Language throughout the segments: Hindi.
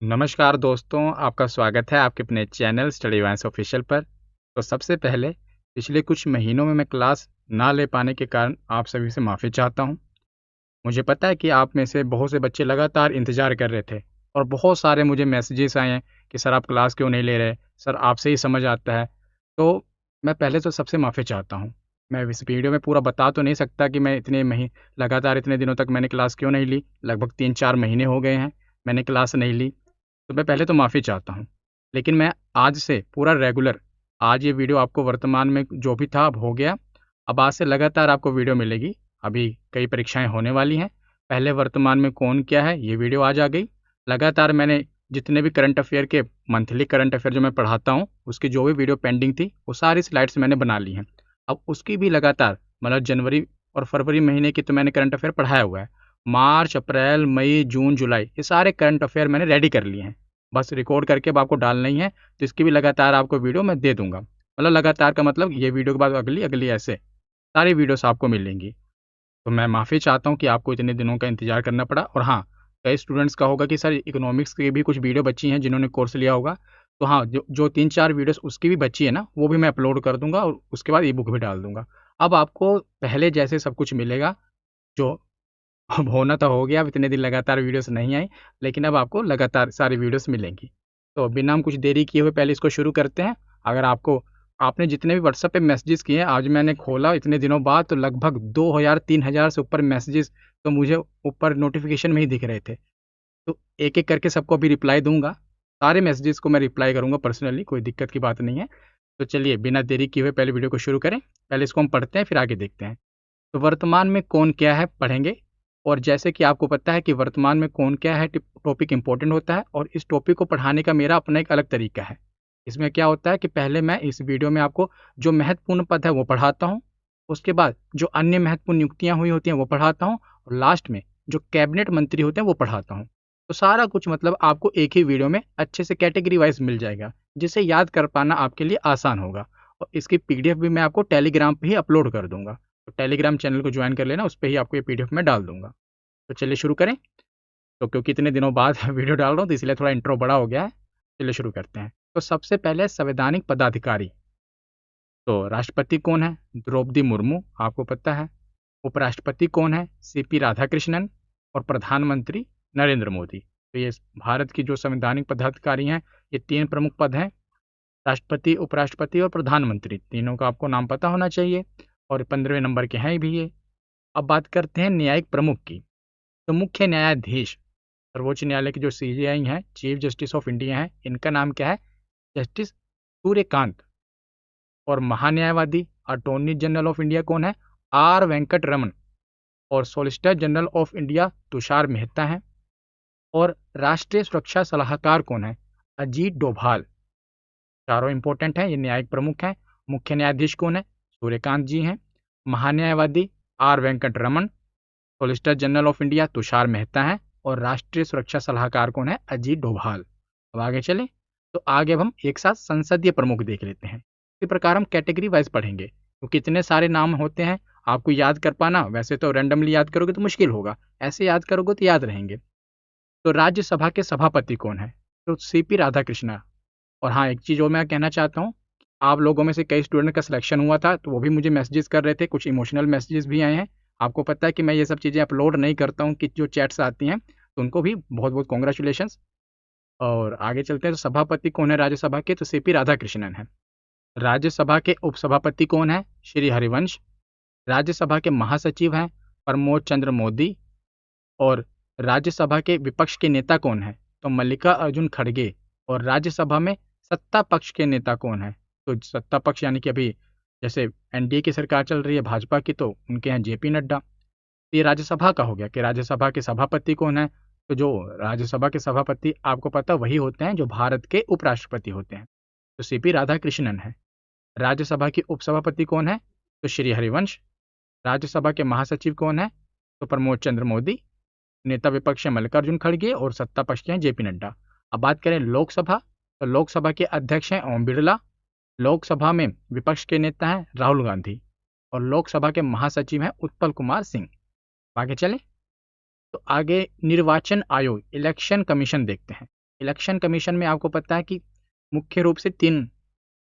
नमस्कार दोस्तों, आपका स्वागत है आपके अपने चैनल स्टडी वाइन्स ऑफिशियल पर। तो सबसे पहले पिछले कुछ महीनों में मैं क्लास ना ले पाने के कारण आप सभी से माफ़ी चाहता हूं। मुझे पता है कि आप में से बहुत से बच्चे लगातार इंतज़ार कर रहे थे और बहुत सारे मुझे मैसेजेस आए हैं कि सर आप क्लास क्यों नहीं ले रहे? सर आपसे ही समझ आता है। तो मैं पहले तो सबसे माफ़ी चाहता हूँ। मैं इस वीडियो में पूरा बता तो नहीं सकता कि मैं लगातार इतने दिनों तक मैंने क्लास क्यों नहीं ली। लगभग 3-4 महीने हो गए हैं मैंने क्लास नहीं ली। तो मैं पहले तो माफ़ी चाहता हूँ। लेकिन मैं आज से पूरा रेगुलर आज ये वीडियो आपको वर्तमान में जो भी था अब हो गया। अब आज से लगातार आपको वीडियो मिलेगी। अभी कई परीक्षाएँ होने वाली हैं। पहले वर्तमान में कौन क्या है ये वीडियो आज आ गई। लगातार मैंने जितने भी करंट अफ़ेयर के मंथली करंट अफ़ेयर जो मैं पढ़ाता हूँ, उसकी जो भी वीडियो पेंडिंग थी, वो सारी स्लाइड्स मैंने बना ली हैं। अब उसकी भी लगातार मतलब जनवरी और फरवरी महीने की तो मैंने करंट अफ़ेयर पढ़ाया हुआ है। मार्च, अप्रैल, मई, जून, जुलाई ये सारे करंट अफ़ेयर मैंने रेडी कर लिए हैं। बस रिकॉर्ड करके अब आपको डालना ही है, तो इसकी भी लगातार आपको वीडियो मैं दे दूँगा। मतलब लगातार का मतलब ये वीडियो के बाद अगली, अगली ऐसे सारी वीडियोस आपको मिलेंगी। तो मैं माफ़ी चाहता हूँ कि आपको इतने दिनों का इंतज़ार करना पड़ा और हाँ, कई स्टूडेंट्स का होगा कि सर इकोनॉमिक्स की भी कुछ वीडियो बची हैं जिन्होंने कोर्स लिया होगा। तो हाँ, जो जो 3-4 वीडियोस उसकी भी बची है ना, वो भी मैं अपलोड कर दूँगा और उसके बाद ई-बुक भी डाल दूँगा। अब आपको पहले जैसे सब कुछ मिलेगा, जो अब होना तो हो गया, अब इतने दिन लगातार वीडियोस नहीं आई, लेकिन अब आपको लगातार सारी वीडियोस मिलेंगी। तो बिना हम कुछ देरी किए हुए पहले इसको शुरू करते हैं। अगर आपको आपने जितने भी व्हाट्सएप पे मैसेजेस किए हैं, आज मैंने खोला इतने दिनों बाद तो लगभग 2000-3000 से ऊपर मैसेजेस तो मुझे ऊपर नोटिफ़िकेशन में ही दिख रहे थे। तो एक-एक करके सबको अभी रिप्लाई दूँगा। सारे मैसेजेस को मैं रिप्लाई करूँगा पर्सनली, कोई दिक्कत की बात नहीं है। तो चलिए बिना देरी किए हुए पहले वीडियो को शुरू करें। पहले इसको हम पढ़ते हैं, फिर आगे देखते हैं। तो वर्तमान में कौन क्या है पढ़ेंगे। और जैसे कि आपको पता है कि वर्तमान में कौन क्या है टॉपिक इंपॉर्टेंट होता है और इस टॉपिक को पढ़ाने का मेरा अपना एक अलग तरीका है। इसमें क्या होता है कि पहले मैं इस वीडियो में आपको जो महत्वपूर्ण पद है वो पढ़ाता हूँ। उसके बाद जो अन्य महत्वपूर्ण नियुक्तियाँ हुई होती हैं वो पढ़ाता हूँ और लास्ट में जो कैबिनेट मंत्री होते हैं वो पढ़ाता हूँ। तो सारा कुछ मतलब आपको एक ही वीडियो में अच्छे से कैटेगरी वाइज मिल जाएगा, जिसे याद कर पाना आपके लिए आसान होगा। और इसकी पीडीएफ भी मैं आपको टेलीग्राम पे ही अपलोड कर दूंगा। तो टेलीग्राम चैनल को ज्वाइन कर लेना, उस पे ही आपको ये पीडीएफ में डाल दूँगा। तो चलिए शुरू करें। तो क्योंकि इतने दिनों बाद वीडियो डाल रहा हूँ तो इसलिए थोड़ा इंट्रो बड़ा हो गया है। चलिए शुरू करते हैं। तो सबसे पहले संवैधानिक पदाधिकारी। तो राष्ट्रपति कौन है? द्रौपदी मुर्मू, आपको पता है। उपराष्ट्रपति कौन है? सीपी राधाकृष्णन। और प्रधानमंत्री नरेंद्र मोदी। तो ये भारत की जो संवैधानिक पदाधिकारी हैं, ये 3 प्रमुख पद हैं। राष्ट्रपति, उपराष्ट्रपति और प्रधानमंत्री, तीनों का आपको नाम पता होना चाहिए और 15वें नंबर के हैं भी ये। अब बात करते हैं न्यायिक प्रमुख की। तो मुख्य न्यायाधीश सर्वोच्च न्यायालय के जो सीजेआई हैं, चीफ जस्टिस ऑफ इंडिया हैं, इनका नाम क्या है? जस्टिस सूर्यकांत। और महान्यायवादी अटॉर्नी जनरल ऑफ इंडिया कौन है? आर वेंकट रमन। और solicitor general of India Tushar Mehta हैं। और राष्ट्रीय सुरक्षा सलाहकार कौन है? अजीत डोभाल। चारों इंपॉर्टेंट हैं, ये न्यायिक प्रमुख हैं। मुख्य न्यायाधीश कौन है? सूर्यकांत जी हैं। महान्यायवादी R Venkat Raman. Solicitor general of India Tushar Mehta हैं। और राष्ट्रीय सुरक्षा सलाहकार कौन है? अजीत डोभाल। अब आगे चलें। तो आगे अब हम एक साथ संसदीय प्रमुख देख लेते हैं। इसी प्रकार हम कैटेगरी वाइज पढ़ेंगे, क्योंकि इतने सारे नाम होते हैं आपको याद कर पाना। वैसे तो रैंडमली याद करोगे तो मुश्किल होगा, ऐसे याद करोगे तो याद रहेंगे। तो राज्यसभा के सभापति कौन है? तो सीपी राधाकृष्णा। और हाँ, एक चीज़ और मैं कहना चाहता हूँ, आप लोगों में से कई स्टूडेंट का सिलेक्शन हुआ था, तो वो भी मुझे मैसेजेस कर रहे थे, कुछ इमोशनल मैसेजेस भी आए हैं। आपको पता है कि मैं ये सब चीज़ें अपलोड नहीं करता हूँ, कि जो चैट्स आती हैं, तो उनको भी बहुत-बहुत कांग्रेचुलेशंस। और आगे चलते हैं। तो सभापति कौन है राज्यसभा के? तो सीपी राधाकृष्णन है। राज्यसभा के उपसभापति कौन है? श्री हरिवंश। राज्यसभा के महासचिव हैं प्रमोद चंद्र मोदी। और राज्यसभा के विपक्ष के नेता कौन है? तो मल्लिका अर्जुन खड़गे। और राज्यसभा में सत्ता पक्ष के नेता कौन है? तो सत्ता पक्ष यानी कि अभी जैसे एनडीए की सरकार चल रही है भाजपा की, तो उनके हैं जेपी नड्डा। तो ये राज्यसभा का हो गया कि राज्यसभा के सभापति कौन है। तो जो राज्यसभा के सभापति आपको पता वही होते हैं जो भारत के उपराष्ट्रपति होते हैं। तो सीपी राधाकृष्णन है। राज्यसभा के उपसभापति कौन है? तो श्री हरिवंश। राज्यसभा के महासचिव कौन है? तो प्रमोद चंद्र मोदी। नेता विपक्ष है मल्लिकार्जुन खड़गे और सत्ता पक्ष के हैं जेपी नड्डा। अब बात करें लोकसभा, तो लोकसभा के अध्यक्ष हैं ओम बिरला। लोकसभा में विपक्ष के नेता हैं राहुल गांधी। और लोकसभा के महासचिव हैं उत्पल कुमार सिंह। आगे चले। तो आगे निर्वाचन आयोग इलेक्शन कमीशन देखते हैं। इलेक्शन कमीशन में आपको पता है कि मुख्य रूप से 3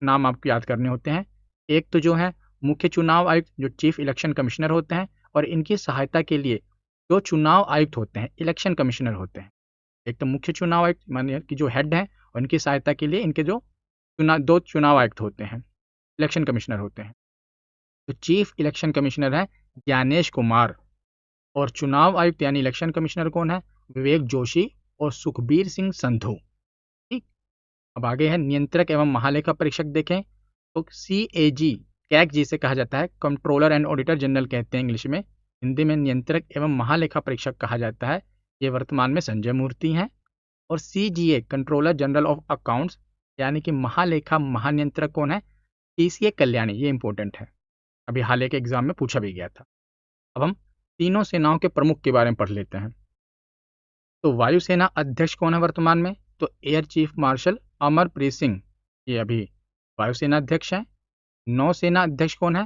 नाम आपको याद करने होते हैं। एक तो जो है मुख्य चुनाव आयुक्त, जो चीफ इलेक्शन कमिश्नर होते हैं, और इनकी सहायता के लिए जो चुनाव आयुक्त होते हैं, इलेक्शन कमिश्नर होते हैं। एक तो मुख्य चुनाव आयुक्त मानिए कि जो हेड हैं, और इनकी सहायता के लिए इनके जो 2 चुनाव आयुक्त होते हैं, इलेक्शन कमिश्नर होते हैं। तो चीफ इलेक्शन कमिश्नर है ज्ञानेश कुमार, और चुनाव आयुक्त यानी इलेक्शन कमिश्नर कौन है? विवेक जोशी और सुखबीर सिंह संधू। ठीक। अब आगे है नियंत्रक एवं महालेखा परीक्षक। देखें तो CAG, कैग जिसे कहा जाता है, कंट्रोलर एंड ऑडिटर जनरल कहते हैं इंग्लिश में, हिंदी में नियंत्रक एवं महालेखा परीक्षक कहा जाता है। ये वर्तमान में संजय मूर्ति हैं। और CGA, controller general of accounts, यानी कि महालेखा महानियंत्रक कौन है? TCA कल्याणी। ये इंपॉर्टेंट है, अभी हाल के एग्जाम में पूछा भी गया था। अब हम तीनों सेनाओं के प्रमुख के बारे में पढ़ लेते हैं। तो वायुसेना अध्यक्ष कौन है वर्तमान में? तो air chief marshal Amarpreet Singh, ये अभी वायुसेना अध्यक्ष हैं। नौसेना अध्यक्ष कौन है?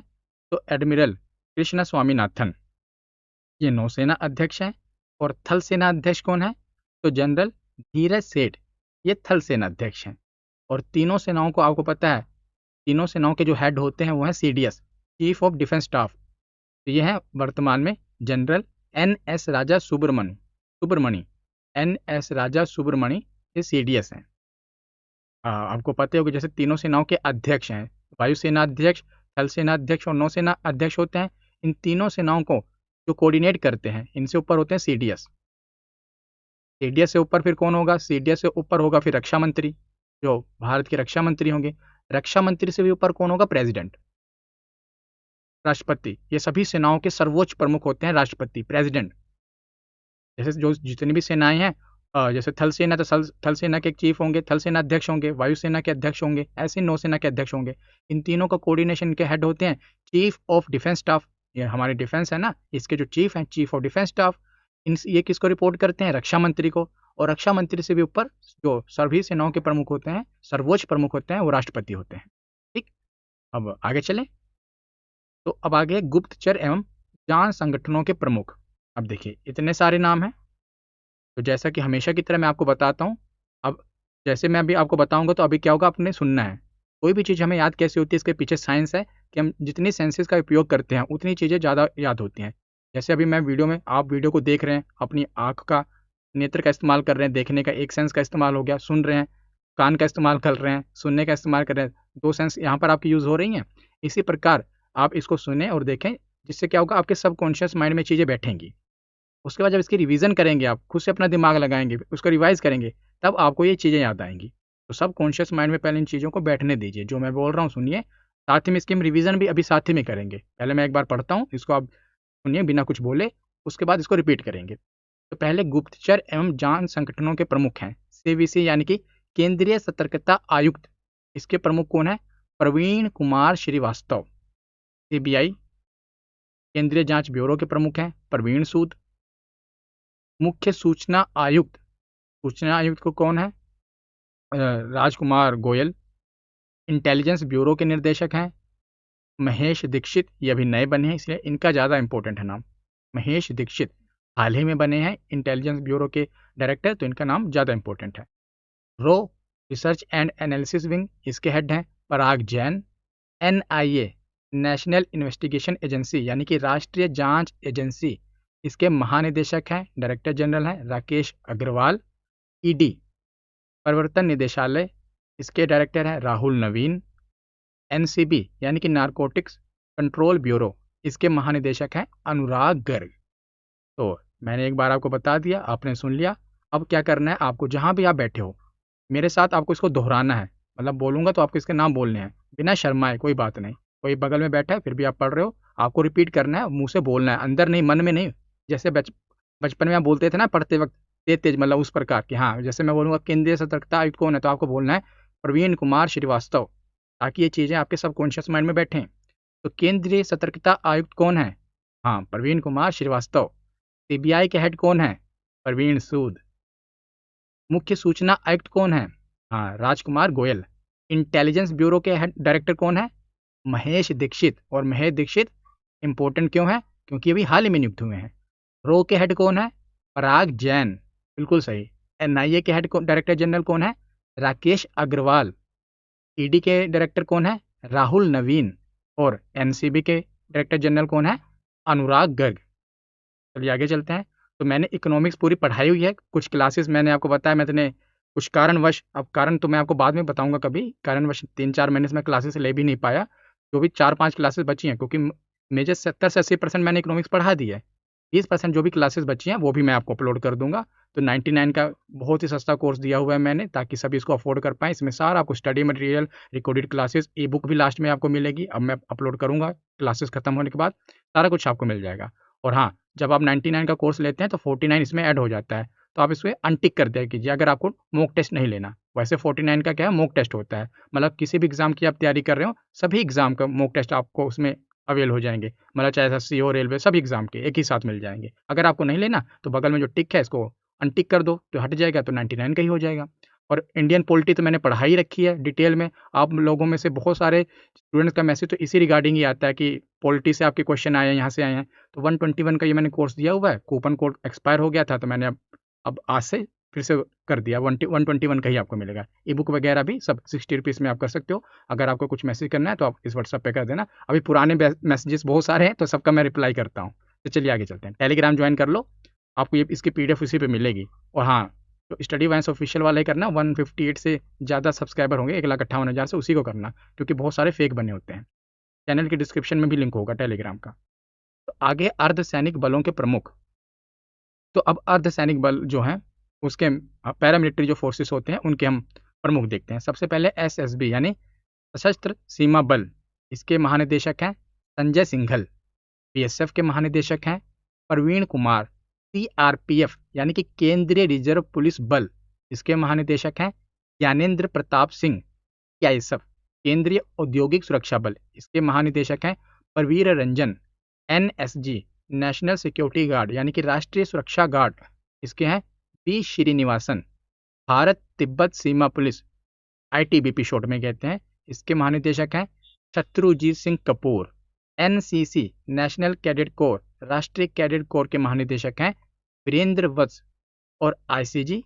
तो एडमिरल कृष्ण स्वामीनाथन, ये नौसेना अध्यक्ष हैं। और थल सेना अध्यक्ष कौन है? तो जनरल धीरज सेठ, ये थल सेना अध्यक्ष हैं। और तीनों सेनाओं को आपको पता है, तीनों सेनाओं के जो हेड होते हैं वो हैं CDS, chief of defence staff. तो ये है वर्तमान में जनरल NS राजा सुब्रमणी, NS राजा सुब्रमणी, ये CDS हैं। आपको पता होगा जैसे तीनों सेनाओं के अध्यक्ष हैं, वायुसेना अध्यक्ष, थल सेना अध्यक्ष और नौसेना अध्यक्ष होते हैं। इन तीनों सेनाओं को जो कोऑर्डिनेट करते हैं, इनसे ऊपर होते हैं CDS। CDS से ऊपर फिर कौन होगा? CDS से ऊपर होगा फिर रक्षा मंत्री, जो भारत के रक्षा मंत्री होंगे। रक्षा मंत्री से भी ऊपर कौन होगा? प्रेसिडेंट, राष्ट्रपति। ये सभी सेनाओं के सर्वोच्च प्रमुख होते हैं राष्ट्रपति, प्रेसिडेंट। जैसे जो जितनी भी सेनाएं हैं, जैसे थल सेना, तो थल सेना के एक चीफ होंगे, थल सेना अध्यक्ष होंगे, वायुसेना के अध्यक्ष होंगे, ऐसे नौसेना के अध्यक्ष होंगे। इन तीनों का कोऑर्डिनेशन के हेड होते हैं चीफ ऑफ डिफेंस स्टाफ। ये हमारी डिफेंस है ना, इसके जो चीफ हैं, चीफ ऑफ डिफेंस स्टाफ। ये किसको रिपोर्ट करते हैं? रक्षा मंत्री को। और रक्षा मंत्री से भी ऊपर जो सभी सेनाओं के प्रमुख होते हैं, सर्वोच्च प्रमुख होते हैं, वो राष्ट्रपति होते हैं। ठीक। अब आगे चलें। तो अब आगे गुप्तचर एवं जांच संगठनों के प्रमुख। अब देखिए इतने सारे नाम हैं। तो जैसा कि हमेशा की तरह मैं आपको बताता हूँ, अब जैसे मैं अभी आपको बताऊंगा तो अभी क्या होगा, आपने सुनना है। कोई भी चीज़ हमें याद कैसे होती है, इसके पीछे साइंस है कि हम जितनी सेंसेस का उपयोग करते हैं उतनी चीज़ें ज़्यादा याद होती हैं। जैसे अभी मैं वीडियो में, आप वीडियो को देख रहे हैं, अपनी आँख का, नेत्र का इस्तेमाल कर रहे हैं, देखने का एक सेंस का इस्तेमाल हो गया, सुन रहे हैं, कान का इस्तेमाल कर रहे हैं, सुनने का इस्तेमाल कर रहे हैं, 2 सेंस यहाँ पर आपकी यूज़ हो रही हैं। इसी प्रकार आप इसको सुने और देखें, जिससे क्या होगा, आपके सबकॉन्शियस माइंड में चीज़ें बैठेंगी। उसके बाद जब इसकी रिवीजन करेंगे, आप खुद से अपना दिमाग लगाएंगे, उसको रिवाइज करेंगे, तब आपको ये चीज़ें याद आएंगी। तो सब कॉन्शियस माइंड में पहले इन चीज़ों को बैठने दीजिए, जो मैं बोल रहा हूँ सुनिए। साथ ही में इसकी हम रिवीजन भी अभी साथ ही में करेंगे। पहले मैं एक बार पढ़ता हूँ, इसको आप सुनिए बिना कुछ बोले, उसके बाद इसको रिपीट करेंगे। तो पहले गुप्तचर एवं जांच संगठनों के प्रमुख हैं CVC, यानी कि केंद्रीय सतर्कता आयुक्त। इसके प्रमुख कौन है? प्रवीण कुमार श्रीवास्तव। CBI, केंद्रीय जांच ब्यूरो के प्रमुख हैं प्रवीण सूद। मुख्य सूचना आयुक्त, सूचना आयुक्त को कौन है? राजकुमार गोयल। इंटेलिजेंस ब्यूरो के निर्देशक हैं महेश दीक्षित। ये अभी नए बने हैं, इसलिए इनका ज़्यादा इंपॉर्टेंट है नाम। महेश दीक्षित हाल ही में बने हैं इंटेलिजेंस ब्यूरो के डायरेक्टर, तो इनका नाम ज़्यादा इंपॉर्टेंट है। रो रिसर्च एंड एनालिसिस विंग, इसके हेड हैं Parag Jain. NIA, national investigation agency, यानी कि राष्ट्रीय जांच एजेंसी, इसके महानिदेशक हैं, डायरेक्टर जनरल हैं राकेश अग्रवाल। ED, प्रवर्तन निदेशालय, इसके डायरेक्टर हैं राहुल नवीन। NCB, यानी कि नारकोटिक्स कंट्रोल ब्यूरो, इसके महानिदेशक हैं अनुराग गर्ग। तो मैंने एक बार आपको बता दिया, आपने सुन लिया। अब क्या करना है आपको, जहाँ भी आप बैठे हो मेरे साथ आपको इसको दोहराना है। मतलब बोलूँगा तो आपको इसके नाम बोलने हैं बिना शर्माए, कोई बात नहीं। कोई बगल में बैठा है फिर भी आप पढ़ रहे हो, आपको रिपीट करना है, मुंह से बोलना है, अंदर नहीं, मन में नहीं। जैसे बचपन में आप बोलते थे ना पढ़ते वक्त, तेज तेज, मतलब उस प्रकार की। हाँ, जैसे मैं बोलूँगा केंद्रीय सतर्कता आयुक्त कौन है, तो आपको बोलना है प्रवीण कुमार श्रीवास्तव, ताकि ये चीज़ें आपके सबकॉन्शियस माइंड में बैठें। तो केंद्रीय सतर्कता आयुक्त कौन है? हाँ, प्रवीण कुमार श्रीवास्तव। CBI के हेड कौन है? प्रवीण सूद। मुख्य सूचना आयुक्त कौन है? हाँ, राजकुमार गोयल। इंटेलिजेंस ब्यूरो के हेड डायरेक्टर कौन है? महेश दीक्षित। और महेश दीक्षित इंपॉर्टेंट क्यों है? क्योंकि अभी हाल ही में नियुक्त हुए हैं। रो के हेड कौन है? पराग जैन, बिल्कुल सही। एनआईए के हेड डायरेक्टर जनरल कौन है? राकेश अग्रवाल। ईडी के डायरेक्टर कौन है? राहुल नवीन। और एनसीबी के डायरेक्टर जनरल कौन है? अनुराग गर्ग। चलिए आगे चलते हैं। तो मैंने इकोनॉमिक्स पूरी पढ़ाई हुई है, कुछ क्लासेस मैंने आपको बताया, मैंने कुछ कारणवश, अब कारण तो मैं आपको बाद में बताऊंगा कभी, कारणवश 3-4 महीने से मैं क्लासेस ले भी नहीं पाया। जो भी 4-5 क्लासेस बची हैं, क्योंकि मेजर 70 से 80% मैंने इकोनॉमिक्स पढ़ा दी है, 20% जो भी क्लासेस बची हैं वो भी मैं आपको अपलोड कर दूंगा। तो 99 का बहुत ही सस्ता कोर्स दिया हुआ है मैंने, ताकि सभी इसको अफोर्ड कर पाएँ। इसमें सारा आपको स्टडी मटेरियल, रिकॉर्डेड क्लासेस, ई बुक भी लास्ट में आपको मिलेगी। अब मैं अपलोड करूँगा क्लासेस खत्म होने के बाद, सारा कुछ आपको मिल जाएगा। और हाँ, जब आप 99 का कोर्स लेते हैं तो 49 इसमें ऐड हो जाता है, तो आप इसमें अनटिक कर दिया कीजिए अगर आपको मॉक टेस्ट नहीं लेना। वैसे 49 का क्या है, मॉक टेस्ट होता है, मतलब किसी भी एग्जाम की आप तैयारी कर रहे हो, सभी एग्जाम का मॉक टेस्ट आपको उसमें अवेल हो जाएंगे, मतलब चाहे एसएससी हो, रेलवे, सभी एग्जाम के एक ही साथ मिल जाएंगे। अगर आपको नहीं लेना तो बगल में जो टिक है इसको अनटिक कर दो, तो हट जाएगा, तो 99 का ही हो जाएगा। और इंडियन पॉलिटी तो मैंने पढ़ाई रखी है डिटेल में। आप लोगों में से बहुत सारे स्टूडेंट्स का मैसेज तो इसी रिगार्डिंग ही आता है कि पॉलिटी से आपके क्वेश्चन आए हैं, यहाँ से आए हैं। तो 121 का ये मैंने कोर्स दिया हुआ है, कूपन कोड एक्सपायर हो गया था, तो मैंने अब आज से फिर से कर दिया। 121 का ही आपको मिलेगा। ई बुक वगैरह भी सब 60 रुपीज़ में आप कर सकते हो। अगर आपको कुछ मैसेज करना है तो आप इस व्हाट्सएप पे कर देना। अभी पुराने मैसेजेस बहुत सारे हैं, तो सबका मैं रिप्लाई करता हूँ। तो चलिए आगे चलते हैं। टेलीग्राम ज्वाइन कर लो, आपको ये इसकी पीडीएफ उसी पे मिलेगी। और हाँ, तो स्टडी वाइंस ऑफिशियल वाला ही करना, 158 से ज़्यादा सब्सक्राइबर होंगे, 1,58,000 से, उसी को करना, क्योंकि बहुत सारे फेक बने होते हैं। चैनल के डिस्क्रिप्शन में भी लिंक होगा टेलीग्राम का। तो आगे अर्धसैनिक बलों के प्रमुख। तो अब अर्धसैनिक बल जो हैं उसके पैरामिलिट्री जो फोर्सेस होते हैं उनके हम प्रमुख देखते हैं। सबसे पहले एसएसबी यानी सशस्त्र सीमा बल, इसके महानिदेशक हैं संजय सिंघल। बीएसएफ के महानिदेशक हैं प्रवीण कुमार। सीआरपीएफ यानी कि केंद्रीय रिजर्व पुलिस बल, इसके महानिदेशक हैं ज्ञानेंद्र प्रताप सिंह। सीआईएसएफ केंद्रीय औद्योगिक सुरक्षा बल, इसके महानिदेशक हैं Parveer Ranjan. NSG national security guard यानी कि राष्ट्रीय सुरक्षा गार्ड, इसके हैं पी श्रीनिवासन। भारत तिब्बत सीमा पुलिस, आईटीबीपी शॉर्ट में कहते हैं, इसके महानिदेशक हैं Shatrujeet Singh Kapoor. NCC national cadet corps, राष्ट्रीय कैडेट कोर के महानिदेशक हैं वीरेंद्र वत्स। और आईसीजी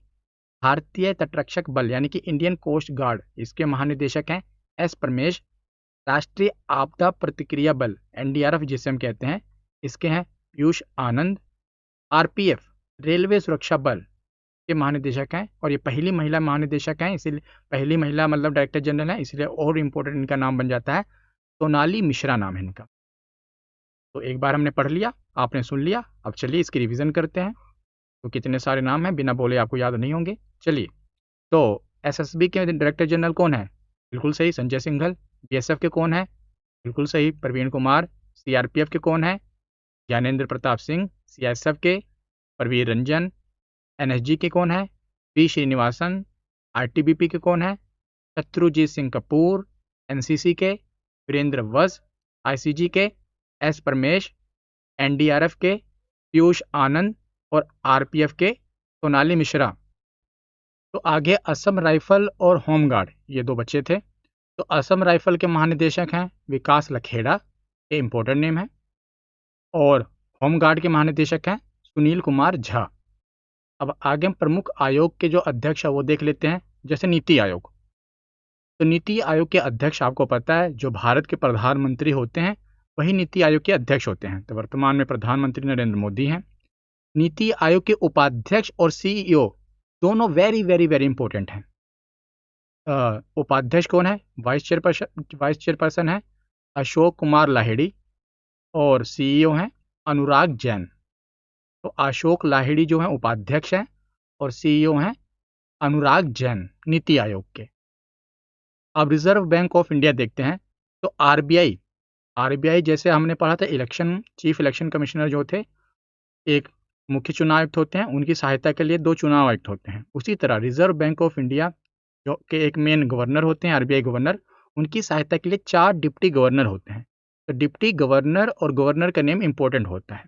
भारतीय तटरक्षक बल यानी कि इंडियन कोस्ट गार्ड, इसके महानिदेशक हैं एस परमेश। राष्ट्रीय आपदा प्रतिक्रिया बल एनडीआरएफ जिसे हम कहते हैं, इसके हैं पीयूष आनंद। आरपीएफ रेलवे सुरक्षा बल के महानिदेशक हैं, और ये पहली महिला महानिदेशक हैं, इसीलिए पहली महिला मतलब डायरेक्टर जनरल है, इसलिए और इम्पोर्टेंट इनका नाम बन जाता है। सोनाली मिश्रा नाम है इनका। तो एक बार हमने पढ़ लिया, आपने सुन लिया, अब चलिए इसकी रिवीजन करते हैं। तो कितने सारे नाम हैं, बिना बोले आपको याद नहीं होंगे। चलिए, तो एसएसबी के डायरेक्टर जनरल कौन है? बिल्कुल सही, संजय सिंघल। बीएसएफ के कौन है? बिल्कुल सही, प्रवीण कुमार। सीआरपीएफ के कौन है? ज्ञानेंद्र प्रताप सिंह। सीआईएसएफ के परवीर रंजन। एनएसजी के कौन है? पी श्रीनिवासन। आईटीबीपी के कौन है? शत्रुजीत सिंह कपूर। एनसीसी के वीरेंद्र वत्स। आईसीजी के एस परमेश। एनडीआरएफ के पीयूष आनंद। और आरपीएफ के सोनाली मिश्रा। तो आगे असम राइफल और होमगार्ड, ये दो बच्चे थे। तो असम राइफल के महानिदेशक हैं विकास लखेड़ा, ये इंपॉर्टेंट नेम है। और होमगार्ड के महानिदेशक हैं सुनील कुमार झा। अब आगे हम प्रमुख आयोग के जो अध्यक्ष है वो देख लेते हैं, जैसे नीति आयोग। तो नीति आयोग के अध्यक्ष आपको पता है जो भारत के प्रधानमंत्री होते हैं वही नीति आयोग के अध्यक्ष होते हैं। तो वर्तमान में प्रधानमंत्री नरेंद्र मोदी हैं। नीति आयोग के उपाध्यक्ष और सीईओ दोनों वेरी वेरी वेरी इंपॉर्टेंट हैं। उपाध्यक्ष कौन है? वाइस चेयरपर्सन है अशोक कुमार लाहिड़ी। और सीईओ हैं अनुराग जैन। तो अशोक लाहिड़ी जो हैं उपाध्यक्ष हैं, और सीईओ हैं अनुराग जैन नीति आयोग के। अब रिजर्व बैंक ऑफ इंडिया देखते हैं। तो आरबीआई जैसे हमने पढ़ा था, चीफ इलेक्शन कमिश्नर जो थे, एक मुख्य चुनाव आयुक्त होते हैं, उनकी सहायता के लिए 2 चुनाव आयुक्त होते हैं। उसी तरह रिजर्व बैंक ऑफ इंडिया जो के एक मेन गवर्नर होते हैं, आरबीआई गवर्नर, उनकी सहायता के लिए 4 डिप्टी गवर्नर होते हैं। तो डिप्टी गवर्नर और गवर्नर का नेम इंपॉर्टेंट होता है।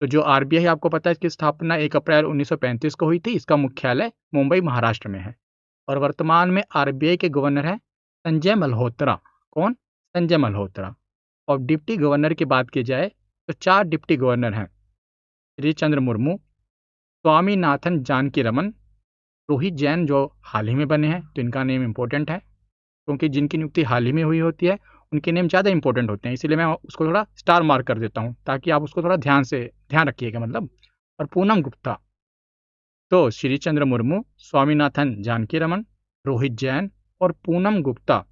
तो जो आरबीआई आपको पता है, इसकी स्थापना 1 अप्रैल 1935 को हुई थी। इसका मुख्यालय मुंबई महाराष्ट्र में है। और वर्तमान में आरबीआई के गवर्नर हैं संजय मल्होत्रा। कौन? संजय मल्होत्रा। और डिप्टी गवर्नर की बात की जाए तो 4 डिप्टी गवर्नर हैं श्री चंद्र मुर्मू, स्वामीनाथन जानकी रमन, रोहित जैन जो हाल ही में बने हैं, तो इनका नेम इम्पोर्टेंट है, क्योंकि जिनकी नियुक्ति हाल ही में हुई होती है उनके नेम ज़्यादा इंपॉर्टेंट होते हैं, इसीलिए मैं उसको थोड़ा स्टार मार्क कर देता हूँ ताकि आप उसको थोड़ा ध्यान रखिएगा मतलब। और पूनम गुप्ता, तो श्री चंद्र मुर्मू, स्वामीनाथन जानकी रमन, रोहित जैन और पूनम गुप्ता,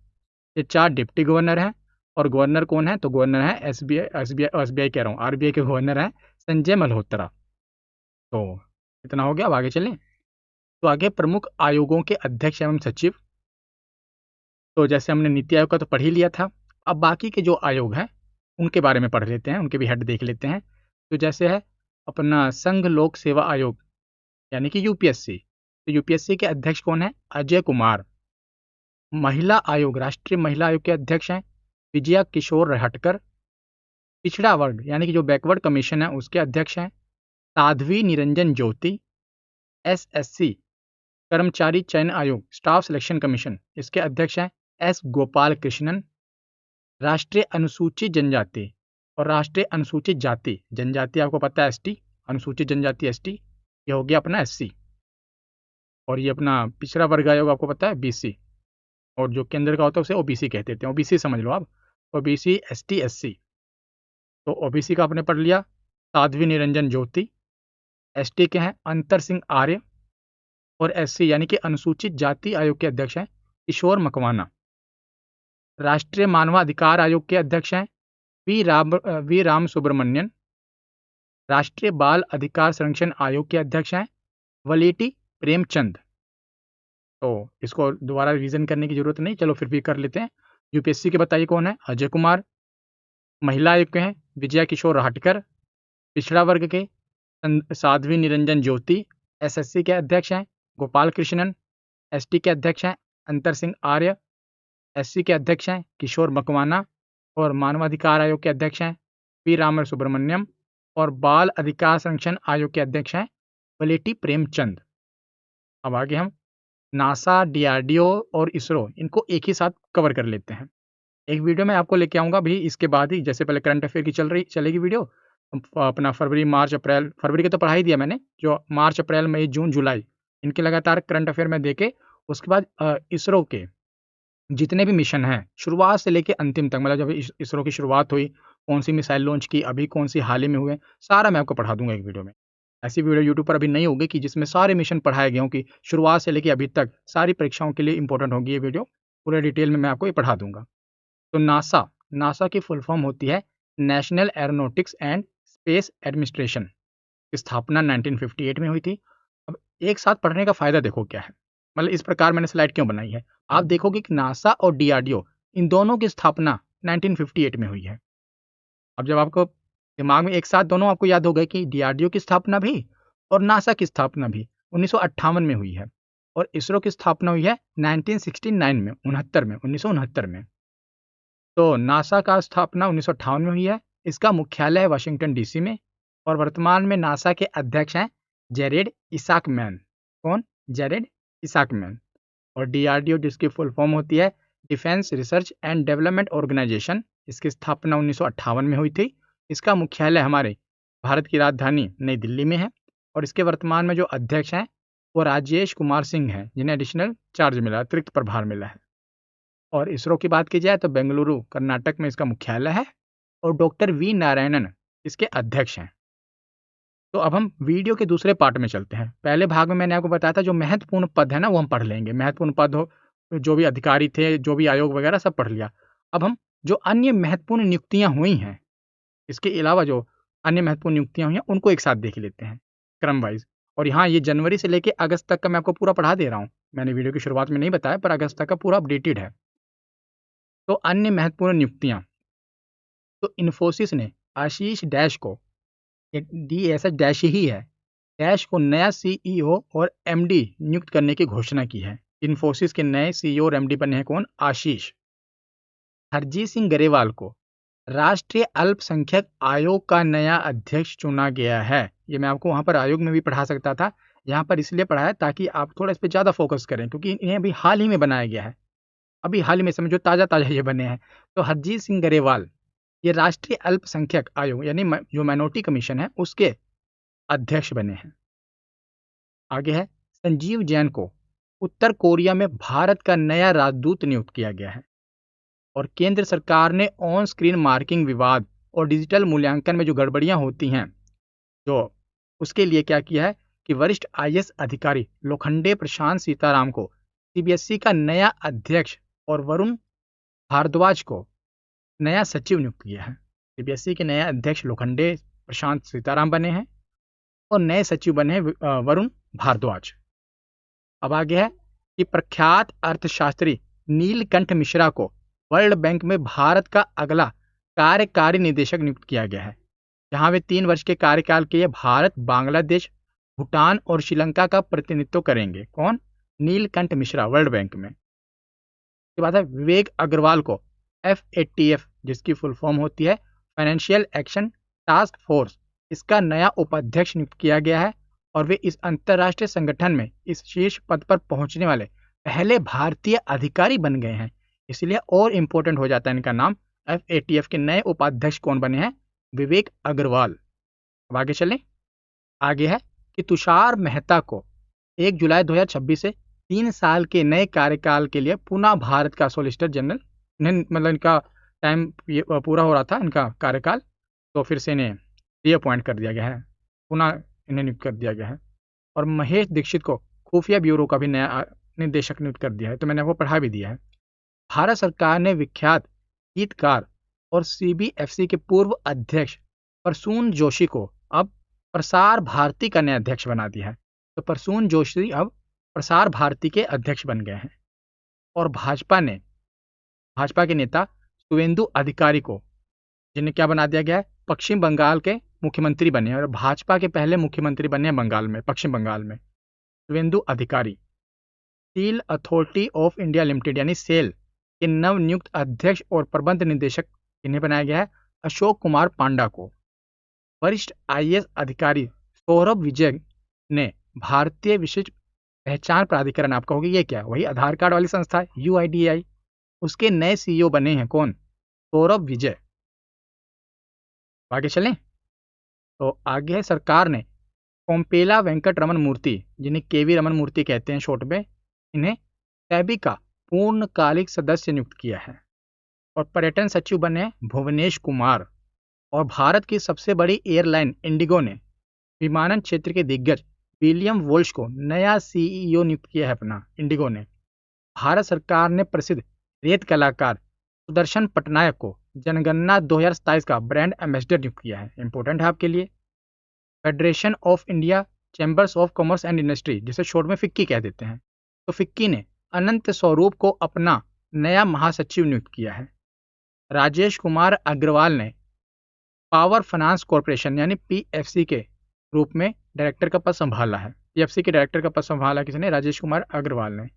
ये 4 डिप्टी गवर्नर हैं। और गवर्नर कौन है? तो गवर्नर है एसबीआई कह रहा हूँ, आरबीआई के गवर्नर हैं संजय मल्होत्रा। तो इतना हो गया, अब आगे चलें। तो आगे प्रमुख आयोगों के अध्यक्ष एवं सचिव। तो जैसे हमने नीति आयोग का तो पढ़ ही लिया था, अब बाकी के जो आयोग हैं उनके बारे में पढ़ लेते हैं, उनके भी हेड देख लेते हैं। तो जैसे है अपना संघ लोक सेवा आयोग यानी कि यूपीएससी, तो यूपीएससी के अध्यक्ष कौन है? अजय कुमार। महिला आयोग, राष्ट्रीय महिला आयोग के अध्यक्ष हैं विजया किशोर रहटकर। पिछड़ा वर्ग यानी कि जो बैकवर्ड कमीशन है उसके अध्यक्ष हैं साध्वी निरंजन ज्योति। एसएससी कर्मचारी चयन आयोग, स्टाफ सिलेक्शन कमीशन, इसके अध्यक्ष हैं एस गोपाल कृष्णन। राष्ट्रीय अनुसूचित जनजाति और राष्ट्रीय अनुसूचित जाति जनजाति आपको पता है एसटी, अनुसूचित जनजाति एसटी, ये हो गया अपना एससी। और ये अपना पिछड़ा वर्ग आयोग आपको पता है बीसी, और जो केंद्र का होता है उसे ओबीसी कहते हैं, ओबीसी समझ लो आप, ओबीसी एसटी एससी। तो ओबीसी का आपने पढ़ लिया साध्वी निरंजन ज्योति। एसटी के हैं अंतर सिंह आर्य। और एससी यानी कि अनुसूचित जाति आयोग के अध्यक्ष हैं किशोर मकवाना। राष्ट्रीय मानवाधिकार आयोग के अध्यक्ष हैं वी राम सुब्रमण्यन। राष्ट्रीय बाल अधिकार संरक्षण आयोग के अध्यक्ष हैं वलेटी प्रेमचंद। तो इसको दोबारा रिवीजन करने की जरूरत नहीं, चलो फिर भी कर लेते हैं। यूपीएससी के बताइए कौन है? अजय कुमार। महिला आयोग के हैं विजया किशोर राहटकर। पिछड़ा वर्ग के साध्वी निरंजन ज्योति। एसएससी के अध्यक्ष हैं गोपाल कृष्णन। एसटी के अध्यक्ष हैं अंतर सिंह आर्य। एससी के अध्यक्ष हैं किशोर मकवाना। और मानवाधिकार आयोग के अध्यक्ष हैं पी राम सुब्रमण्यम। और बाल अधिकार संरक्षण आयोग के अध्यक्ष हैं वलेटी प्रेमचंद। अब आगे हम नासा, डीआरडीओ और इसरो, इनको एक ही साथ कवर कर लेते हैं। एक वीडियो में आपको लेके आऊँगा भी इसके बाद ही, जैसे पहले करंट अफेयर की चलेगी वीडियो, अपना फरवरी मार्च अप्रैल, फरवरी का तो पढ़ा ही दिया मैंने, जो मार्च अप्रैल मई जून जुलाई इनके लगातार करंट अफेयर में देके उसके बाद इसरो के जितने भी मिशन हैं शुरुआत से लेके अंतिम तक, मतलब जब इसरो की शुरुआत हुई, कौन सी मिसाइल लॉन्च की, अभी कौन सी हाल ही में हुए, सारा मैं आपको पढ़ा दूंगा एक वीडियो में। ऐसी वीडियो यूट्यूब पर अभी नहीं होगी कि जिसमें सारे मिशन पढ़ाए गए हों, कि शुरुआत से लेके अभी तक सारी परीक्षाओं के लिए इंपॉर्टेंट होगी ये वीडियो, पूरे डिटेल में मैं आपको ये पढ़ा दूंगा। तो नासा की फुल फॉर्म होती है national aeronautics and space administration. की स्थापना 1958 में हुई थी। अब एक साथ पढ़ने का फायदा देखो क्या है, मतलब इस प्रकार मैंने स्लाइड क्यों बनाई है। आप देखोगे कि नासा और डीआरडीओ इन दोनों की स्थापना 1958 में हुई है। अब जब आपको दिमाग में एक साथ दोनों आपको याद हो गए कि डीआरडीओ की स्थापना भी और नासा की स्थापना भी 1958 में हुई है, और इसरो की स्थापना हुई है 1969 में, 1969 में। तो नासा का स्थापना 1958 में हुई है। इसका मुख्यालय है वाशिंगटन डीसी में। और वर्तमान में नासा के अध्यक्ष हैं जेरेड इसाकमैन। कौन? Jared Isaacman. और डीआरडीओ, जिसकी फुल फॉर्म होती है defence research and development organisation, इसकी स्थापना 1958 में हुई थी। इसका मुख्यालय हमारे भारत की राजधानी नई दिल्ली में है। और इसके वर्तमान में जो अध्यक्ष हैं वो राजेश कुमार सिंह हैं, जिन्हें एडिशनल चार्ज मिला, अतिरिक्त प्रभार मिला है। और इसरो की बात की जाए तो बेंगलुरु कर्नाटक में इसका मुख्यालय है। और डॉक्टर वी नारायणन इसके अध्यक्ष हैं। तो अब हम वीडियो के दूसरे पार्ट में चलते हैं। पहले भाग में मैंने आपको बताया था जो महत्वपूर्ण पद है ना वो हम पढ़ लेंगे, महत्वपूर्ण पद हो, जो भी अधिकारी थे, जो भी आयोग वगैरह सब पढ़ लिया। अब हम जो अन्य महत्वपूर्ण नियुक्तियां हुई हैं, इसके अलावा जो अन्य महत्वपूर्ण नियुक्तियां हुई हैं उनको एक साथ देख लेते हैं क्रम वाइज। और यहाँ ये जनवरी से लेकर अगस्त तक का मैं आपको पूरा पढ़ा दे रहा हूँ, मैंने वीडियो की शुरुआत में नहीं बताया, पर अगस्त तक का पूरा अपडेटेड है। तो अन्य महत्वपूर्ण नियुक्तियां, तो इन्फोसिस ने आशीष डैश को, DSH डैश ही है, डैश को नया सीईओ और एमडी नियुक्त करने की घोषणा की है। इन्फोसिस के नए सीईओ और एमडी बने हैं कौन? आशीष। हरजीत सिंह ग्रेवाल को राष्ट्रीय अल्पसंख्यक आयोग का नया अध्यक्ष चुना गया है। ये मैं आपको वहां पर आयोग में भी पढ़ा सकता था, यहाँ पर इसलिए पढ़ाया ताकि आप थोड़ा इस पर ज़्यादा फोकस करें, क्योंकि इन्हें अभी हाल ही में बनाया गया है, अभी हाल ही में समझो ताज़ा ताज़ा ये बने हैं। तो हरजीत सिंह ग्रेवाल ये राष्ट्रीय अल्पसंख्यक आयोग यानी जो माइनॉरिटी कमीशन है उसके अध्यक्ष बने हैं। आगे है संजीव जैन को उत्तर कोरिया में भारत का नया राजदूत नियुक्त किया गया है। और केंद्र सरकार ने ऑन स्क्रीन मार्किंग विवाद और डिजिटल मूल्यांकन में जो गड़बड़ियां होती हैं, जो उसके लिए क्या किया है कि वरिष्ठ आईएएस अधिकारी लोखंडे प्रशांत सीताराम को सीबीएसई का नया अध्यक्ष और वरुण भारद्वाज को नया सचिव नियुक्त किया है। सीबीएसई के नए अध्यक्ष लोखंडे प्रशांत सीताराम बने हैं और नए सचिव बने हैं वरुण भारद्वाज। अब आगे है कि प्रख्यात अर्थशास्त्री नीलकंठ मिश्रा को वर्ल्ड बैंक में भारत का अगला कार्यकारी निदेशक नियुक्त किया गया है, जहां वे 3 वर्ष के कार्यकाल के लिए भारत, बांग्लादेश, भूटान और श्रीलंका का प्रतिनिधित्व करेंगे। कौन? नीलकंठ मिश्रा, वर्ल्ड बैंक में। उसके बाद है विवेक अग्रवाल को FATF, जिसकी फुल फॉर्म होती है फाइनेंशियल एक्शन टास्क फोर्स, इसका नया उपाध्यक्ष नियुक्त किया गया है और वे इस अंतर्राष्ट्रीय संगठन में इस शीर्ष पद पर पहुंचने वाले पहले भारतीय अधिकारी बन गए हैं, इसलिए और इम्पोर्टेंट हो जाता है इनका नाम। FATF के नए उपाध्यक्ष कौन बने हैं? विवेक अग्रवाल। अब आगे चलें। आगे है कि तुषार मेहता को 1 जुलाई 2026 से 3 साल के नए कार्यकाल के लिए पुनः भारत का सॉलिसिटर जनरल, मतलब इनका टाइम पूरा हो रहा था इनका कार्यकाल, तो फिर से इन्हें रीअपॉइंट कर दिया गया है, पुनः इन्हें नियुक्त कर दिया गया है। और महेश दीक्षित को खुफिया ब्यूरो का भी नया निदेशक नियुक्त कर दिया है, तो मैंने आपको पढ़ा भी दिया है। भारत सरकार ने विख्यात गीतकार और CBFC के पूर्व अध्यक्ष प्रसून जोशी को अब प्रसार भारती का नया अध्यक्ष बना दिया है। तो प्रसून जोशी अब प्रसार भारती के अध्यक्ष बन गए हैं। और भाजपा के नेता शुवेंदु अधिकारी को, जिन्हें क्या बना दिया गया है? पश्चिम बंगाल के मुख्यमंत्री बने हैं और भाजपा के पहले मुख्यमंत्री बने हैं बंगाल में, पश्चिम बंगाल में, शुवेंदु अधिकारी। Steel authority of India limited यानी सेल के नवनियुक्त अध्यक्ष और प्रबंध निदेशक इन्हें बनाया गया है अशोक कुमार पांडा को। वरिष्ठ IAS अधिकारी सौरभ विजय ने भारतीय विशिष्ट पहचान प्राधिकरण, आप कहोगे ये क्या? वही आधार कार्ड वाली संस्था है, UIDAI, उसके नए CEO बने हैं। कौन? सौरभ विजय। आगे चलें। तो आगे है सरकार ने कोम्पेला वेंकट रमन मूर्ति, जिन्हें KV रमन मूर्ति कहते हैं शॉर्ट में, इन्हें SEBI का पूर्णकालिक सदस्य नियुक्त किया है। और पर्यटन सचिव बने भुवनेश कुमार। और भारत की सबसे बड़ी एयरलाइन इंडिगो ने विमानन क्षेत्र के दिग्गज विलियम वोल्श को नया CEO नियुक्त किया है अपना, इंडिगो ने। भारत सरकार ने प्रसिद्ध रेत कलाकार सुदर्शन पटनायक को जनगणना 2027 का ब्रांड एम्बेसडर नियुक्त किया है। इंपॉर्टेंट है आपके लिए। Federation of India chambers of commerce and industry, जिसे शॉर्ट में फिक्की कह देते हैं, तो फिक्की ने अनंत स्वरूप को अपना नया महासचिव नियुक्त किया है। राजेश कुमार अग्रवाल ने पावर फाइनेंस कॉर्पोरेशन यानी PFC के रूप में डायरेक्टर का पद संभाला है। PFC के डायरेक्टर का पद संभाला किसने? राजेश कुमार अग्रवाल ने।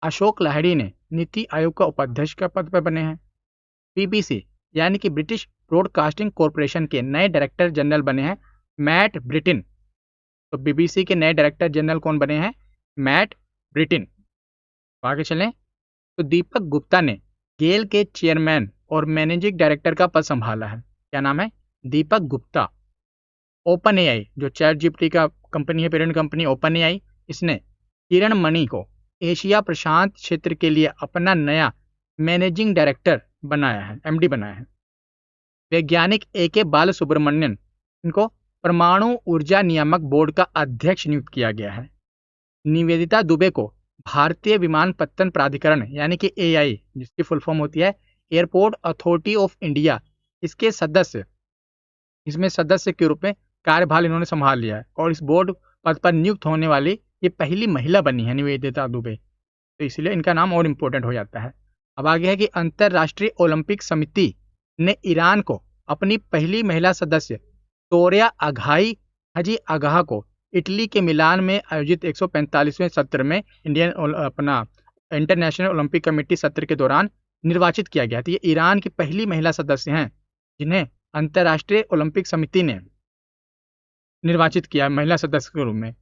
अशोक लाहिड़ी ने नीति आयोग का उपाध्यक्ष का पद पर बने हैं। BBC यानी कि ब्रिटिश ब्रॉडकास्टिंग कॉर्पोरेशन के नए डायरेक्टर जनरल बने हैं मैट ब्रिटिन। तो BBC के नए डायरेक्टर जनरल कौन बने हैं? मैट ब्रिटिन। आगे चलें। तो दीपक गुप्ता ने गेल के चेयरमैन और मैनेजिंग डायरेक्टर का पद संभाला है। क्या नाम है? दीपक गुप्ता। OpenAI, जो ChatGPT का कंपनी है, पेरेंट कंपनी OpenAI, इसने किरण मणि को एशिया प्रशांत क्षेत्र के लिए अपना नया मैनेजिंग डायरेक्टर बनाया है, MD बनाया है। वैज्ञानिक AK बालसुब्रमण्यन, इनको परमाणु ऊर्जा नियामक बोर्ड का अध्यक्ष नियुक्त किया गया है। निवेदिता दुबे को भारतीय विमानपत्तन प्राधिकरण यानी कि AI, जिसकी फुल फॉर्म होती है एयरपोर्ट अथॉरिटी ऑफ इंडिया, इसमें सदस्य के रूप में कार्यभार इन्होंने संभाल लिया है। और इस बोर्ड पद पर नियुक्त होने वाली ये पहली महिला बनी है, निवेदिता दुबे, तो इसलिए इनका नाम और इम्पोर्टेंट हो जाता है। अब आगे है कि अंतर्राष्ट्रीय ओलंपिक समिति ने ईरान को अपनी पहली महिला सदस्य तोरिया अघाई हजी अगाह को इटली के मिलान में आयोजित 145वें सत्र में इंटरनेशनल ओलंपिक कमेटी सत्र के दौरान निर्वाचित किया गया था। ये ईरान की पहली महिला सदस्य हैं जिन्हें अंतर्राष्ट्रीय ओलंपिक समिति ने निर्वाचित किया महिला सदस्य के रूप में।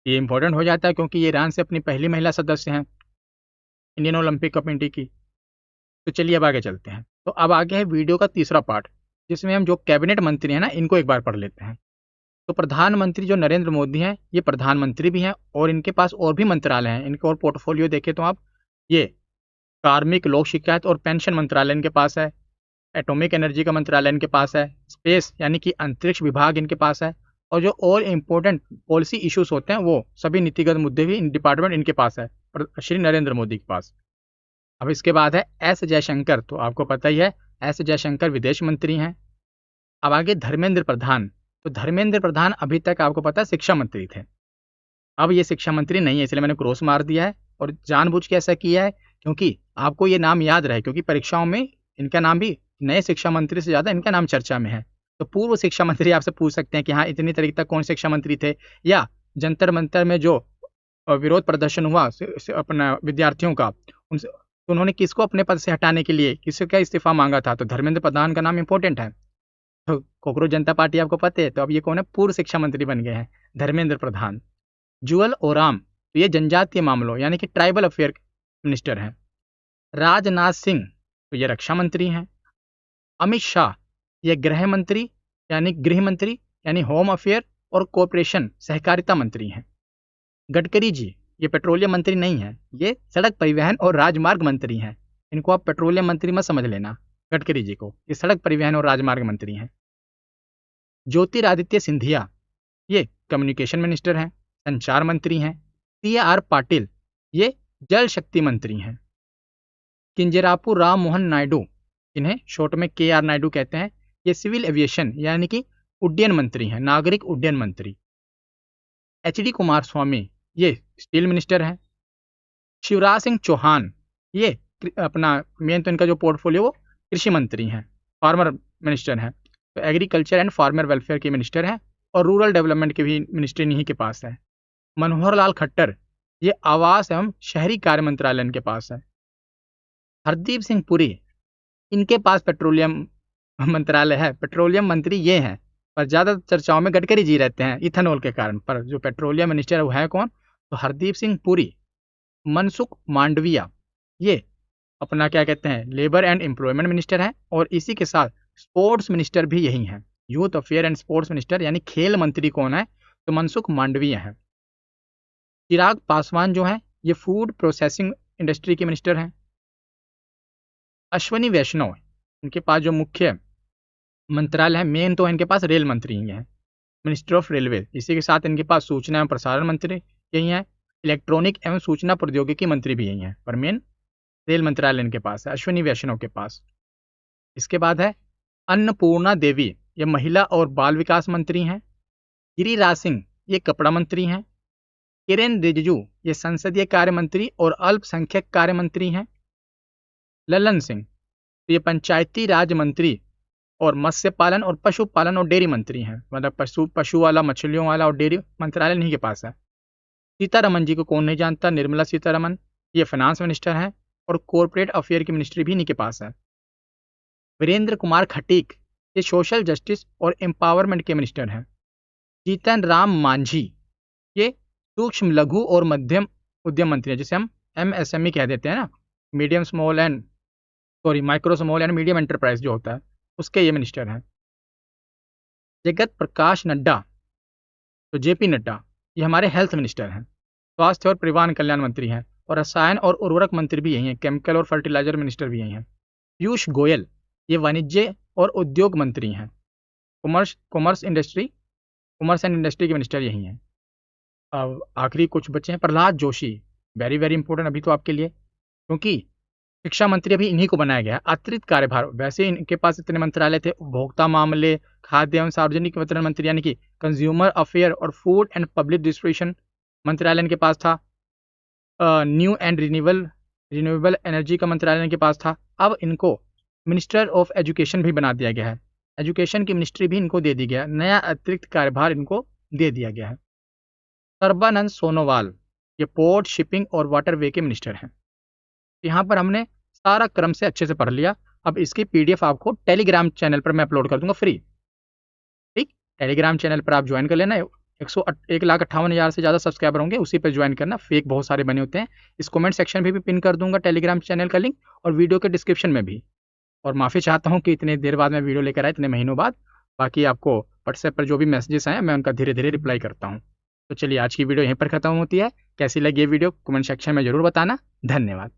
ये इंपॉर्टेंट हो जाता है क्योंकि ये ईरान से अपनी पहली महिला सदस्य हैं इंडियन ओलंपिक कमेटी की। तो चलिए अब आगे चलते हैं। तो अब आगे है वीडियो का तीसरा पार्ट, जिसमें हम जो कैबिनेट मंत्री हैं ना, इनको एक बार पढ़ लेते हैं। तो प्रधानमंत्री जो नरेंद्र मोदी हैं, ये प्रधानमंत्री भी हैं और इनके पास और भी मंत्रालय हैं। इनके और पोर्टफोलियो देखें तो आप, ये कार्मिक, लोक शिकायत और पेंशन मंत्रालय इनके पास है, एटॉमिक एनर्जी का मंत्रालय इनके पास है, स्पेस यानी कि अंतरिक्ष विभाग इनके पास है, और जो और इम्पोर्टेंट पॉलिसी इश्यूज होते हैं वो सभी नीतिगत मुद्दे भी डिपार्टमेंट इनके पास है, श्री नरेंद्र मोदी के पास। अब इसके बाद है एस जयशंकर। तो आपको पता ही है, एस जयशंकर विदेश मंत्री हैं। अब आगे धर्मेंद्र प्रधान। तो धर्मेंद्र प्रधान अभी तक आपको पता है शिक्षा मंत्री थे, अब ये शिक्षा मंत्री नहीं है, इसलिए मैंने क्रॉस मार दिया है और जानबूझ के ऐसा किया है क्योंकि आपको ये नाम याद रहे, क्योंकि परीक्षाओं में इनका नाम भी नए शिक्षा मंत्री से ज़्यादा इनका नाम चर्चा में है। तो पूर्व शिक्षा मंत्री आपसे पूछ सकते हैं कि हाँ, इतनी तारीख तक कौन शिक्षा मंत्री थे, या जंतर मंतर में जो विरोध प्रदर्शन हुआ अपना विद्यार्थियों का, उनसे तो उन्होंने किसको अपने पद से हटाने के लिए किससे क्या इस्तीफा मांगा था, तो धर्मेंद्र प्रधान का नाम इंपॉर्टेंट है। तो कॉकरोच जनता पार्टी आपको पता है, तो अब ये कौन है, पूर्व शिक्षा मंत्री बन गए हैं धर्मेंद्र प्रधान। जुअल ओराम, तो ये जनजातीय मामलों यानी कि ट्राइबल अफेयर मिनिस्टर हैं। राजनाथ सिंह, तो ये रक्षा मंत्री हैं। अमित शाह, ये गृह मंत्री यानी होम अफेयर और कोऑपरेशन सहकारिता मंत्री हैं। गडकरी जी, ये पेट्रोलियम मंत्री नहीं है, ये सड़क परिवहन और राजमार्ग मंत्री हैं। इनको आप पेट्रोलियम मंत्री मत समझ लेना, गडकरी जी को, ये सड़क परिवहन और राजमार्ग मंत्री हैं। ज्योतिरादित्य सिंधिया, ये कम्युनिकेशन मिनिस्टर हैं, संचार मंत्री हैं। CR पाटिल, ये जल शक्ति मंत्री हैं। किंजरापू राम मोहन नायडू, इन्हें शॉर्ट में KR नायडू कहते हैं, ये सिविल एविएशन यानी कि उड्डयन मंत्री हैं, नागरिक उड्डयन मंत्री। HD कुमार स्वामी, ये स्टील मिनिस्टर हैं। शिवराज सिंह चौहान, ये अपना मेन तो इनका जो पोर्टफोलियो वो कृषि मंत्री हैं, फार्मर मिनिस्टर हैं, तो एग्रीकल्चर एंड फार्मर वेलफेयर के मिनिस्टर हैं, और रूरल डेवलपमेंट के भी मिनिस्टर इन्हीं के पास है। मनोहर लाल खट्टर, ये आवास एवं शहरी कार्य मंत्रालय इनके पास है। हरदीप सिंह पुरी, इनके पास पेट्रोलियम मंत्रालय है, पेट्रोलियम मंत्री ये हैं, पर ज़्यादा चर्चाओं में गडकरी जी रहते हैं इथेनॉल के कारण, पर जो पेट्रोलियम मिनिस्टर है वो है कौन, तो हरदीप सिंह पुरी। मनसुख मांडविया, ये अपना क्या कहते हैं, लेबर एंड एम्प्लॉयमेंट मिनिस्टर हैं, और इसी के साथ स्पोर्ट्स मिनिस्टर भी यही हैं, youth affair and sports minister यानी खेल मंत्री कौन है, तो मनसुख मांडविया है। चिराग पासवान जो हैं, ये फूड प्रोसेसिंग इंडस्ट्री के मिनिस्टर हैं। अश्वनी वैष्णव, इनके पास जो मुख्य मंत्रालय है, मेन तो इनके पास रेल मंत्री ही हैं, मिनिस्टर ऑफ रेलवे। इसी के साथ इनके पास सूचना एवं प्रसारण मंत्री यही हैं, इलेक्ट्रॉनिक एवं सूचना प्रौद्योगिकी मंत्री भी यही हैं, पर मेन रेल मंत्रालय इनके पास है, अश्वनी वैष्णव के पास। इसके बाद है अन्नपूर्णा देवी, ये महिला और बाल विकास मंत्री हैं। गिरिराज सिंह, ये कपड़ा मंत्री हैं। किरेन रिजिजू, ये संसदीय कार्य मंत्री और अल्पसंख्यक कार्य मंत्री हैं। ललन सिंह, तो ये पंचायती राज मंत्री और मत्स्य पालन और पशुपालन और डेयरी मंत्री हैं, मतलब पशु वाला, मछलियों वाला और डेयरी मंत्रालय इन्हीं के पास है। सीतारमन जी को कौन नहीं जानता, निर्मला सीतारमन, ये फाइनेंस मिनिस्टर हैं और कॉर्पोरेट अफेयर की मिनिस्ट्री भी इन्हीं के पास है। वीरेंद्र कुमार खटीक, ये सोशल जस्टिस और एम्पावरमेंट के मिनिस्टर हैं। जीतन राम मांझी, ये सूक्ष्म लघु और मध्यम उद्यम मंत्री हैं, जिसे हम MSME कह देते हैं ना, micro small and medium enterprise जो होता है, उसके ये मिनिस्टर हैं। जगत प्रकाश नड्डा, तो JP नड्डा, ये हमारे हेल्थ मिनिस्टर हैं। स्वास्थ्य और परिवार कल्याण मंत्री हैं, और रसायन और उर्वरक मंत्री भी यही हैं, केमिकल और फर्टिलाइजर मिनिस्टर भी यही हैं। पीयूष गोयल, ये वाणिज्य और उद्योग मंत्री हैं। कॉमर्स एंड इंडस्ट्री के मिनिस्टर यही हैं। अब आखिरी कुछ बचे हैं, Prahlad Joshi, very very important अभी तो आपके लिए, क्योंकि शिक्षा मंत्री अभी इन्हीं को बनाया गया है। अतिरिक्त कार्यभार, वैसे इनके पास इतने मंत्रालय थे, उपभोक्ता मामले, खाद्य एवं सार्वजनिक वितरण मंत्री यानी कि कंज्यूमर अफेयर और फूड एंड पब्लिक डिस्ट्रीब्यूशन मंत्रालय इनके पास था। न्यू एंड रिन्यूएबल एनर्जी का मंत्रालय इनके पास था। अब इनको मिनिस्टर ऑफ एजुकेशन भी बना दिया गया है, एजुकेशन की मिनिस्ट्री भी इनको दे दी गया है, नया अतिरिक्त कार्यभार इनको दे दिया गया है। सर्बानंद सोनोवाल, ये पोर्ट, शिपिंग और वाटरवे के मिनिस्टर हैं। यहाँ पर हमने सारा क्रम से अच्छे से पढ़ लिया। अब इसकी PDF आपको टेलीग्राम चैनल पर मैं अपलोड कर दूंगा फ्री, ठीक। टेलीग्राम चैनल पर आप ज्वाइन कर लेना, 1,58,000 से ज़्यादा सब्सक्राइबर होंगे, उसी पर ज्वाइन करना, फेक बहुत सारे बने होते हैं। इस कमेंट सेक्शन में भी पिन कर दूंगा टेलीग्राम चैनल का लिंक, और वीडियो के डिस्क्रिप्शन में भी। और माफ़ी चाहता हूँ कि इतने देर बाद मैं वीडियो लेकर आया, इतने महीनों बाद। बाकी आपको व्हाट्सएप पर जो भी मैसेजेस आए मैं उनका धीरे धीरे रिप्लाई करता हूँ। तो चलिए आज की वीडियो यहीं पर ख़त्म होती है। कैसी लगी ये वीडियो कमेंट सेक्शन में ज़रूर बताना। धन्यवाद।